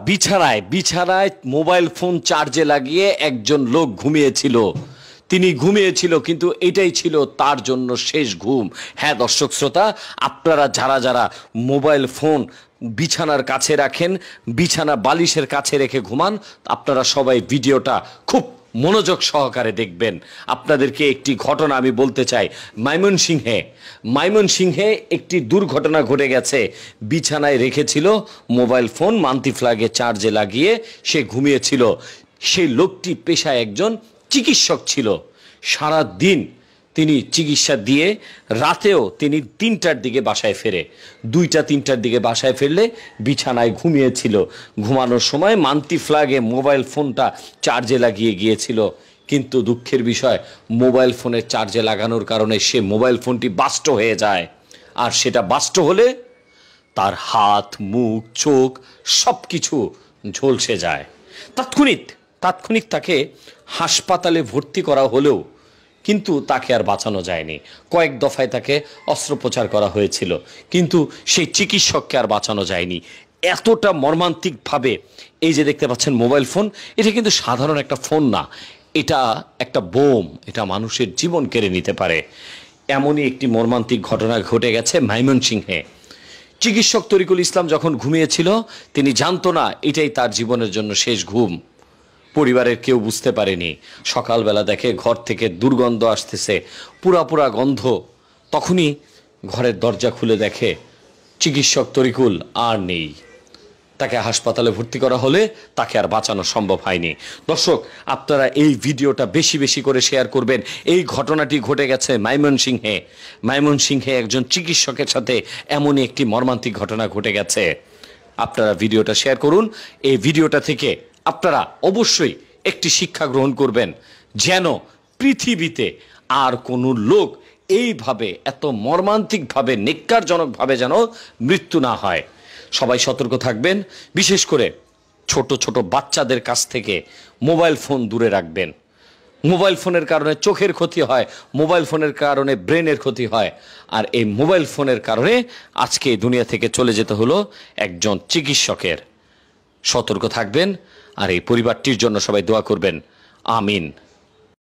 বিছানায় বিছানায় mobile phone চার্জে লাগিয়ে একজন লোক ঘুমিয়েছিল। তিনি ঘুমিয়েছিল, কিন্তু এটাই ছিল তার জন্য শেষ ঘুম। হ্যাঁ দর্শক শ্রোতা, আপনারা যারা যারা মোবাইল ফোন বিছানার কাছে রাখেন, বিছানা বালিশের কাছে রেখে ঘুমান, আপনারা সবাই ভিডিওটা খুব মনোযোগ সহকারে দেখবেন। আপনাদেরকে একটি ঘটনা আমি বলতে চাই। ময়মনসিংহে একটি দুর্ঘটনা ঘটে গেছে। বিছানায় রেখেছিল মোবাইল ফোন, মান্তি ফ্ল্যাগে চার্জে লাগিয়ে সে ঘুমিয়েছিল। সেই লোকটি পেশায় একজন চিকিৎসক ছিল। সারা দিন তিনি চিকিৎসা দিয়ে রাতেও তিনি ৩টার দিকে বাসায় ফেরে। ২টা-৩টার দিকে বাসায় ফিরলে বিছানায় ঘুমিয়েছিল। ঘুমানোর সময় মান্তি ফ্ল্যাগে মোবাইল ফোনটা চার্জে লাগিয়ে গিয়েছিল। কিন্তু দুঃখের বিষয়, মোবাইল ফোনের চার্জে লাগানোর কারণে সে মোবাইল ফোনটি বাস্ট হয়ে যায়। আর সেটা বাস্ট হলে তার হাত, মুখ, চোখ সব কিছু ঝলসে যায়। তাৎক্ষণিক তাকে হাসপাতালে ভর্তি করা হলেও কিন্তু তাকে আর বাঁচানো যায়নি। কয়েক দফায় তাকে অস্ত্রোপচার করা হয়েছিল, কিন্তু সেই চিকিৎসককে আর বাঁচানো যায়নি। এতটা মর্মান্তিকভাবে, এই যে দেখতে পাচ্ছেন মোবাইল ফোন, এটা কিন্তু সাধারণ একটা ফোন না, এটা একটা বোম। এটা মানুষের জীবন কেড়ে নিতে পারে। এমনই একটি মর্মান্তিক ঘটনা ঘটে গেছে ময়মনসিংহে। চিকিৎসক তরিকুল ইসলাম যখন ঘুমিয়েছিল, তিনি জানতো না এটাই তার জীবনের জন্য শেষ ঘুম। পরিবারের কেউ বুঝতে পারেনি। সকালবেলা দেখে ঘর থেকে দুর্গন্ধ আসতেছে, পুরা গন্ধ। তখনই ঘরের দরজা খুলে দেখে চিকিৎসক তরিকুল আর নেই। তাকে হাসপাতালে ভর্তি করা হলে তাকে আর বাঁচানো সম্ভব হয়নি। দর্শক, আপনারা এই ভিডিওটা বেশি বেশি করে শেয়ার করবেন। এই ঘটনাটি ঘটে গেছে ময়মনসিংহে একজন চিকিৎসকের সাথে এমনই একটি মর্মান্তিক ঘটনা ঘটে গেছে। আপনারা ভিডিওটা শেয়ার করুন। এই ভিডিওটা থেকে আপনারা অবশ্যই একটি শিক্ষা গ্রহণ করবেন, যেন পৃথিবীতে আর কোনো লোক এইভাবে এত মর্মান্তিকভাবে, নেক্কারজনকভাবে যেন মৃত্যু না হয়। সবাই সতর্ক থাকবেন। বিশেষ করে ছোট ছোট বাচ্চাদের কাছ থেকে মোবাইল ফোন দূরে রাখবেন। মোবাইল ফোনের কারণে চোখের ক্ষতি হয়, মোবাইল ফোনের কারণে ব্রেনের ক্ষতি হয়। আর এই মোবাইল ফোনের কারণে আজকে দুনিয়া থেকে চলে যেতে হলো একজন চিকিৎসকের। সতর্ক থাকবেন, আর এই পরিবারটির জন্য সবাই দোয়া করবেন। আমিন।